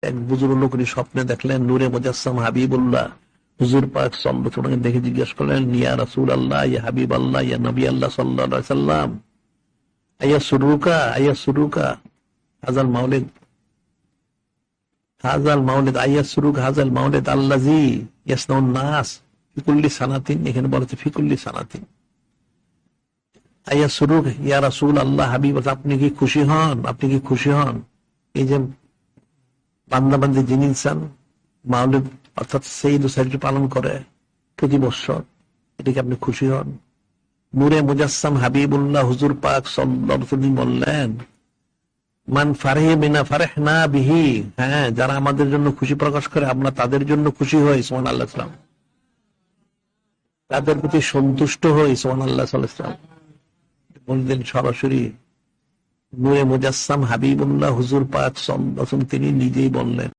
এক বুজুর্গ লোক স্বপ্নে দেখলেন নূরে মুজাসসাম হাবিবুল্লাহ হুজুর পাক সাল্লাল্লাহু আলাইহি ওয়াসাল্লাম দেখে জিজ্ঞেস করলেন, ইয়া রাসূলুল্লাহ, ইয়া হাবিবাল্লাহ, ইয়া নবী আল্লাহ সাল্লাল্লাহু আলাইহি ওয়াসাল্লাম, আইয়া সুরুকা হাযাল মাউলিদ, হাযাল মাউলিদ আল্লাযী ইয়াসনাউন নাস ফি কুল্লি সানাতিন। এখানে বলা হচ্ছে ফি কুল্লি সানাতিন। আইয়া সুরুক ইয়া রাসূলুল্লাহ, হাবিব, আপনি কি খুশি হন? আপনি কি খুশি হন এই যে বান্দাবান্দি যিনি ইনসান মাউলিদ অর্থাৎ সঈদ সাইদুল পালন করে প্রতি বছর, এটাকে আপনি খুশি হন? নূরে মুজাসসাম হাবিবুল্লাহ হুজুর পাক সাল্লাল্লাহু আলাইহি ওয়াসাল্লাম বললেন, মান ফারহি বিনা ফারহনা বিহি, হ্যাঁ, যারা আমাদের জন্য খুশি প্রকাশ করে আমরা তাদের জন্য খুশি হই, সুবহানাল্লাহ, তাদের প্রতি সন্তুষ্ট হই, সুবহানাল্লাহ। বললেন সরাসরি নূরে মুজাসসাম হাবিবুল্লাহ হুজুর পাক সাল্লাল্লাহু আলাইহি ওয়াসাল্লাম তিনি নিজেই বললেন।